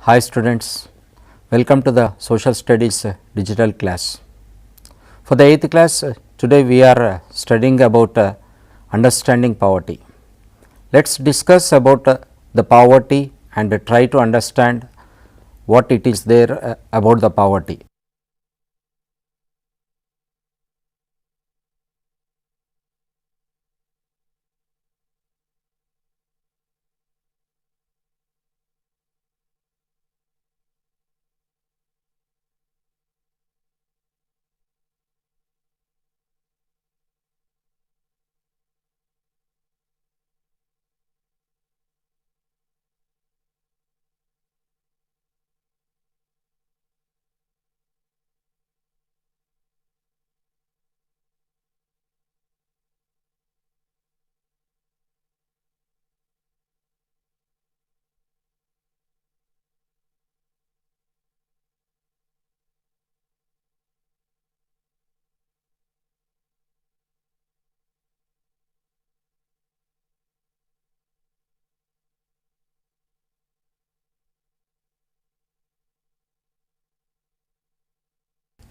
Hi students, welcome to the Social Studies digital class. For the 8th class, today we are studying about understanding poverty. Let us discuss about the poverty and try to understand what it is there about the poverty.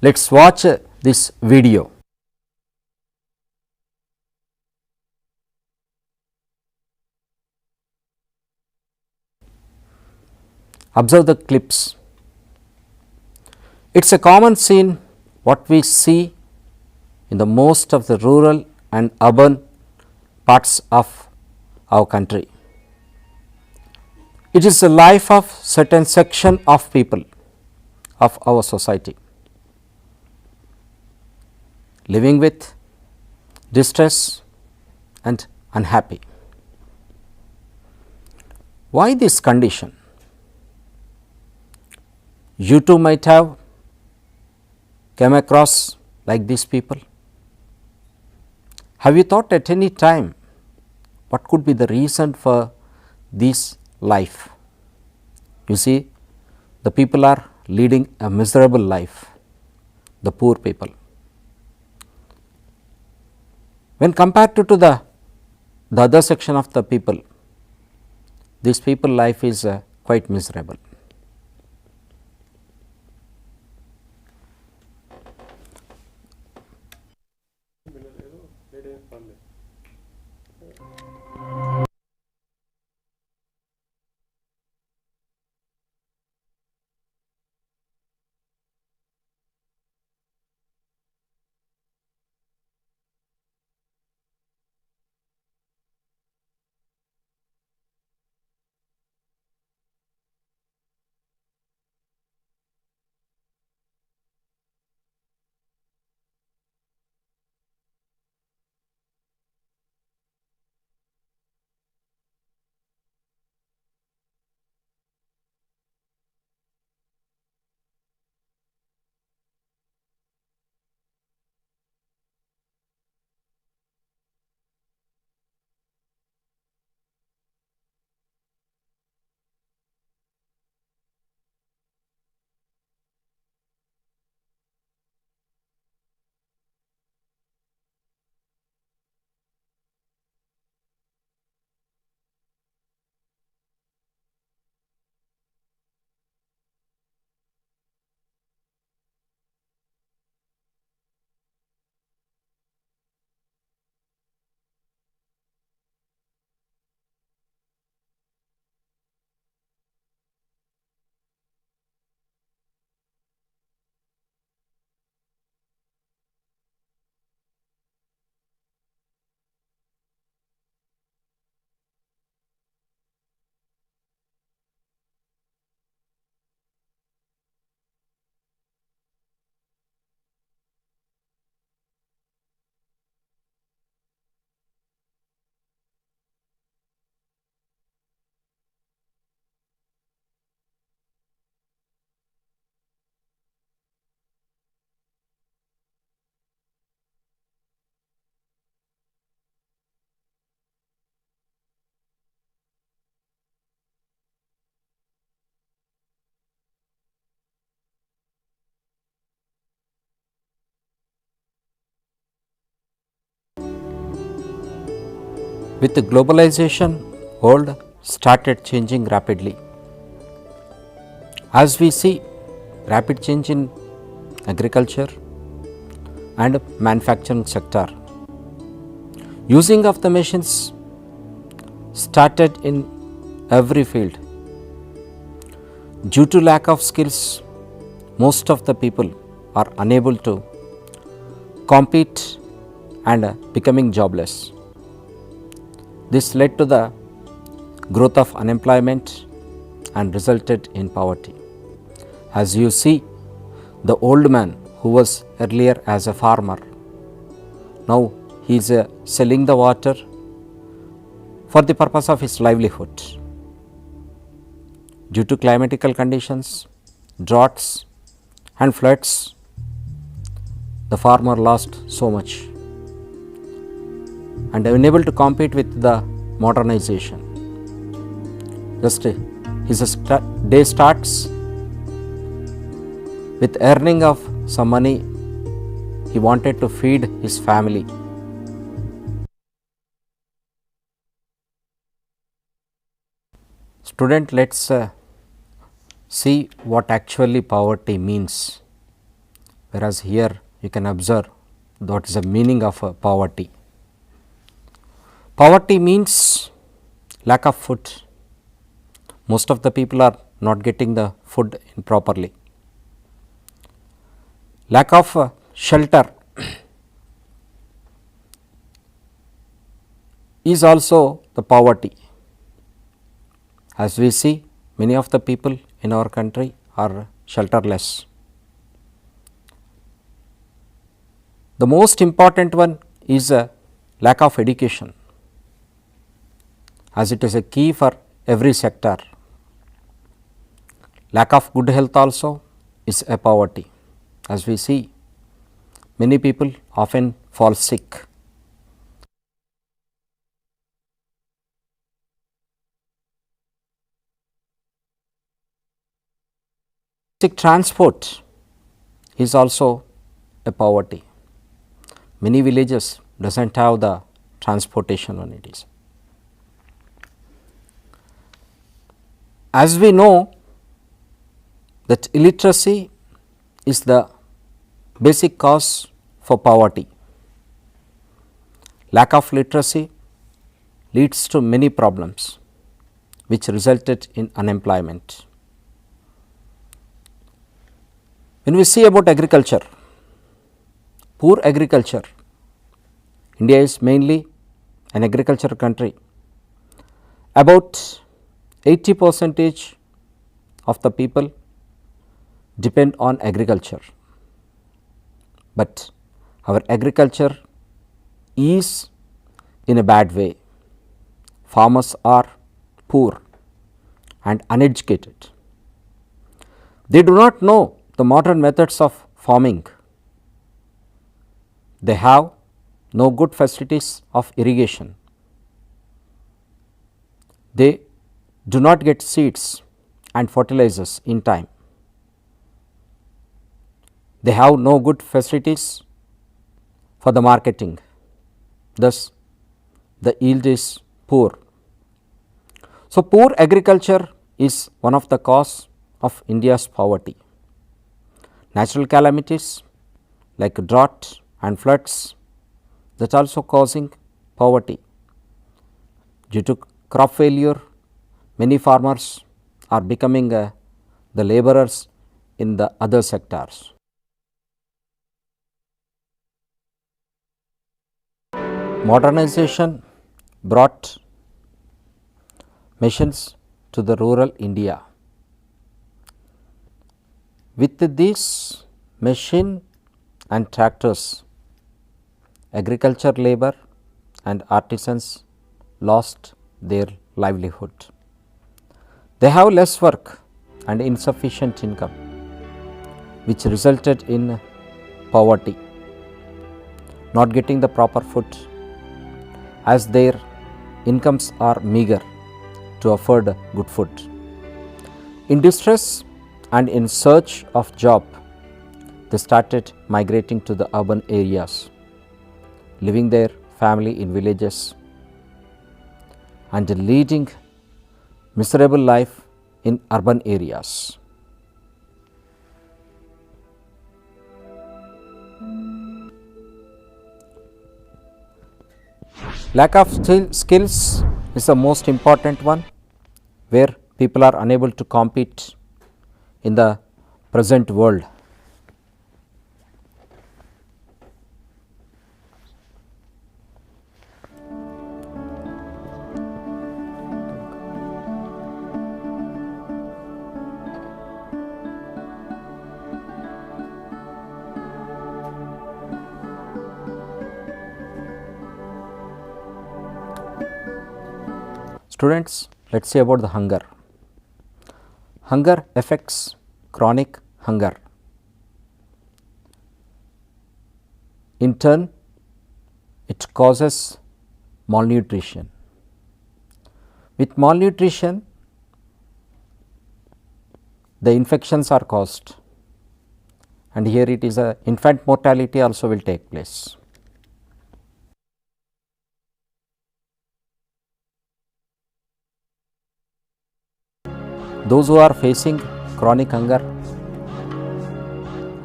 Let us watch this video. Observe the clips. It is a common scene what we see in the most of the rural and urban parts of our country. It is the life of certain section of people of our society, living with distress and unhappy. Why this condition? You too might have come across like these people. Have you thought at any time what could be the reason for this life? You see, the people are leading a miserable life, the poor people. When compared to the other section of the people, this people life is quite miserable. With the globalization, world started changing rapidly. As we see rapid change in agriculture and manufacturing sector, using of the machines started in every field. Due to lack of skills, most of the people are unable to compete and becoming jobless. This led to the growth of unemployment and resulted in poverty. As you see, the old man who was earlier as a farmer, now he is selling the water for the purpose of his livelihood. Due to climatical conditions, droughts and floods, the farmer lost so much and unable to compete with the modernization. Just his day starts with earning of some money. He wanted to feed his family. Student, let's see what actually poverty means. Whereas here you can observe what is the meaning of poverty. Poverty means lack of food. Most of the people are not getting the food properly. Lack of shelter is also the poverty. As we see, many of the people in our country are shelterless. The most important one is a lack of education, as it is a key for every sector. Lack of good health also is a poverty. As we see, many people often fall sick. Transport is also a poverty. Many villages does not have the transportation amenities. As we know that illiteracy is the basic cause for poverty. Lack of literacy leads to many problems which resulted in unemployment. When we see about agriculture, poor agriculture, India is mainly an agricultural country. About 80% of the people depend on agriculture, but our agriculture is in a bad way. Farmers are poor and uneducated. They do not know the modern methods of farming. They have no good facilities of irrigation. They do not get seeds and fertilizers in time. They have no good facilities for the marketing. Thus, the yield is poor. So, poor agriculture is one of the cause of India's poverty. Natural calamities like drought and floods, that also causing poverty. Due to crop failure, many farmers are becoming the laborers in the other sectors. Modernization brought machines to the rural India. With these machine and tractors, agriculture labor and artisans lost their livelihood. They have less work and insufficient income, which resulted in poverty, not getting the proper food, as their incomes are meager to afford good food. In distress and in search of job, they started migrating to the urban areas, leaving their family in villages and leading miserable life in urban areas. Lack of skills is the most important one, where people are unable to compete in the present world. Students, let us see about the hunger. Hunger affects chronic hunger. In turn, it causes malnutrition. With malnutrition, the infections are caused, and here it is a infant mortality also will take place. Those who are facing chronic hunger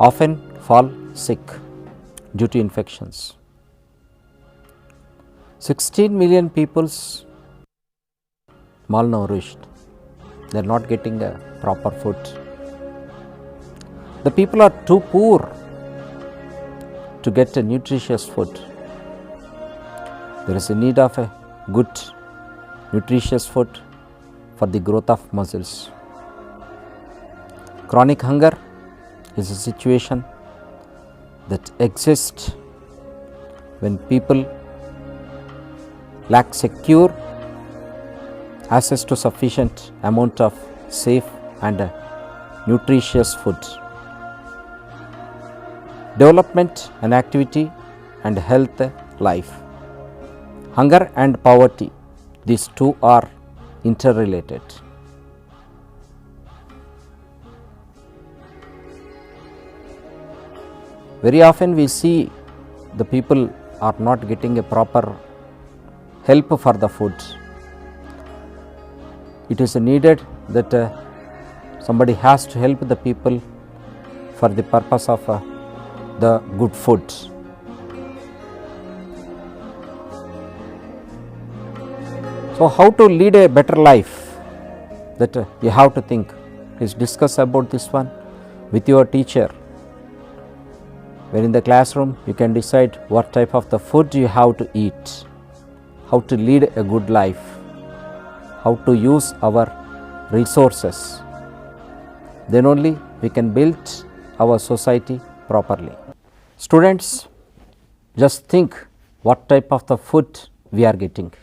often fall sick due to infections. 16 million peoples malnourished, they are not getting a proper food. The people are too poor to get a nutritious food. There is a need of a good nutritious food for the growth of muscles. Chronic hunger is a situation that exists when people lack secure access to sufficient amount of safe and nutritious food. Development and activity and health life. Hunger and poverty, these two are interrelated. Very often we see the people are not getting a proper help for the food. It is needed that somebody has to help the people for the purpose of the good food. So, how to lead a better life, that you have to think. Please discuss about this one with your teacher. When in the classroom, you can decide what type of the food you have to eat, how to lead a good life, how to use our resources. Then only we can build our society properly. Students, just think what type of the food we are getting.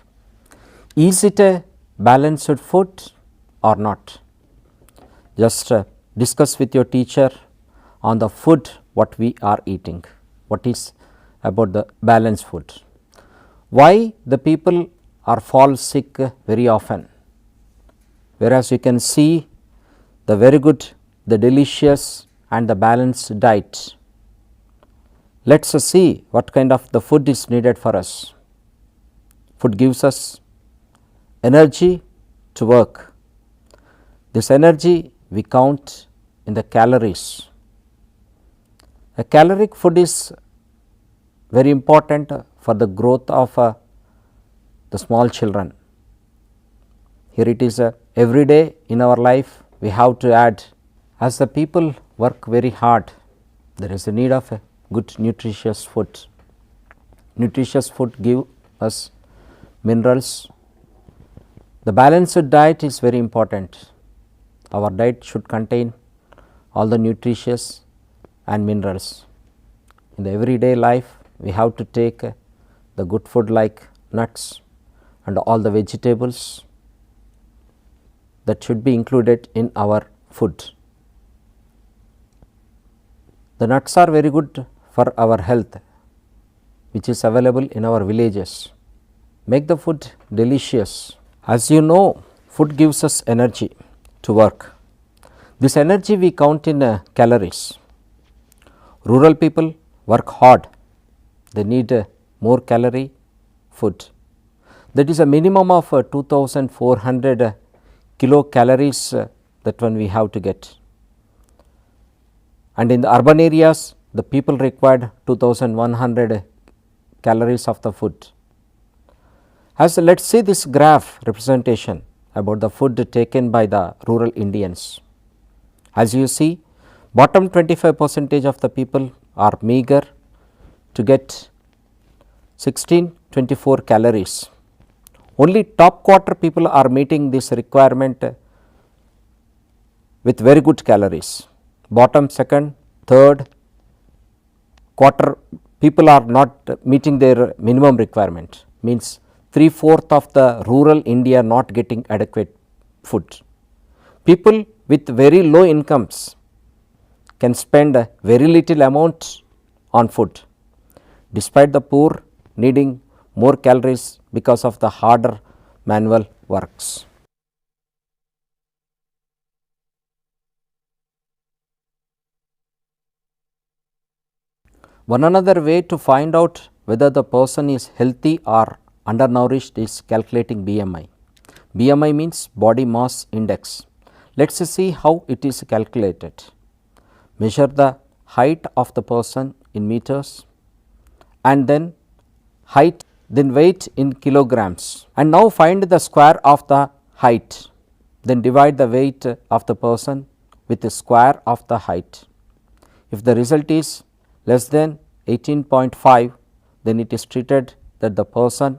Is it a balanced food or not? Just discuss with your teacher on the food what we are eating, what is about the balanced food. Why the people are fall sick very often, whereas you can see the very good, the delicious and the balanced diet. Let us see what kind of the food is needed for us. Food gives us energy to work. This energy we count in the calories. A caloric food is very important for the growth of the small children. Here it is every day in our life we have to add. As the people work very hard, there is a need of a good nutritious food. Nutritious food give us minerals. The balanced diet is very important. Our diet should contain all the nutritious and minerals. In the everyday life, we have to take the good food like nuts and all the vegetables that should be included in our food. The nuts are very good for our health, which is available in our villages. Make the food delicious. As you know, food gives us energy to work. This energy we count in calories. Rural people work hard, they need more calorie food. That is a minimum of 2400 kilocalories that one we have to get. And in the urban areas, the people required 2100 calories of the food. As let us see this graph representation about the food taken by the rural Indians. As you see, bottom 25 percentage of the people are meager to get 1624 calories. Only top quarter people are meeting this requirement with very good calories. Bottom second, third quarter people are not meeting their minimum requirement, means 3/4 of the rural India not getting adequate food. People with very low incomes can spend a very little amount on food, despite the poor needing more calories because of the harder manual works. One another way to find out whether the person is healthy or undernourished is calculating BMI. BMI means body mass index. Let us see how it is calculated. Measure the height of the person in meters and then height, then weight in kilograms, and now find the square of the height, then divide the weight of the person with the square of the height. If the result is less than 18.5, then it is treated that the person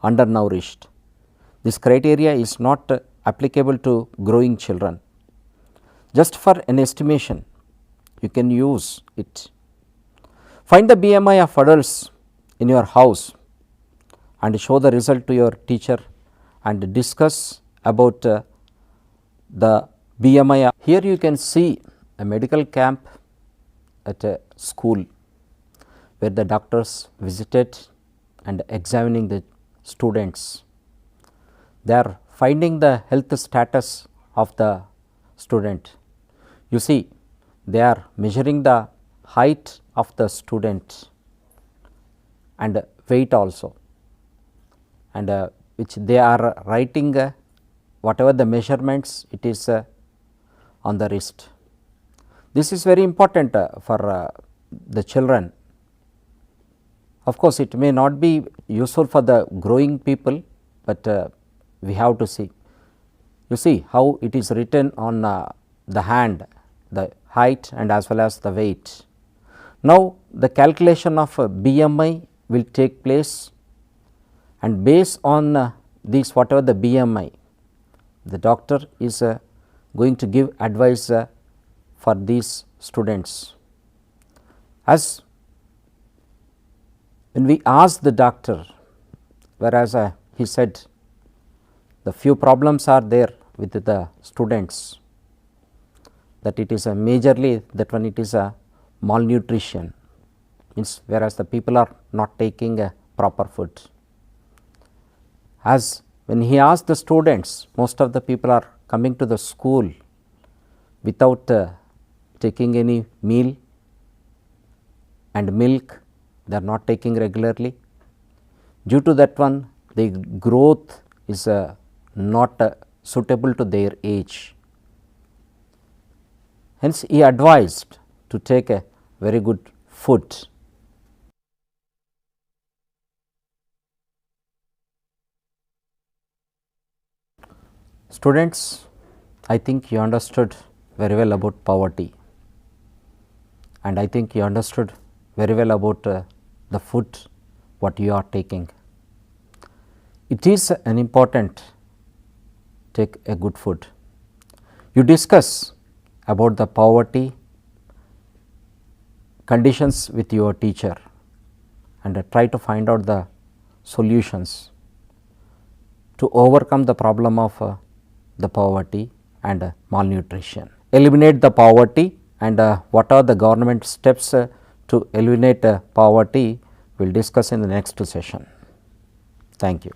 undernourished. This criteria is not applicable to growing children. Just for an estimation, you can use it. Find the BMI of adults in your house and show the result to your teacher and discuss about the BMI. Here you can see a medical camp at a school where the doctors visited and examining the students. They are finding the health status of the student. You see, they are measuring the height of the student and weight also, and which they are writing whatever the measurements it is on the wrist. This is very important for the children. Of course, it may not be useful for the growing people, but we have to see. You see how it is written on the hand, the height and as well as the weight. Now, the calculation of BMI will take place, and based on these whatever the BMI, the doctor is going to give advice for these students. As when we asked the doctor, whereas he said the few problems are there with the students, that it is a majorly that one it is a malnutrition, means whereas the people are not taking a proper food. As when he asked the students, most of the people are coming to the school without taking any meal and milk, they are not taking regularly. Due to that one, the growth is not suitable to their age. Hence, he advised to take a very good food. Students, I think you understood very well about poverty, and I think you understood very well about the food what you are taking. It is an important take a good food. You discuss about the poverty conditions with your teacher and try to find out the solutions to overcome the problem of the poverty and malnutrition. Eliminate the poverty, and what are the government steps to eliminate poverty, we will discuss in the next session. Thank you.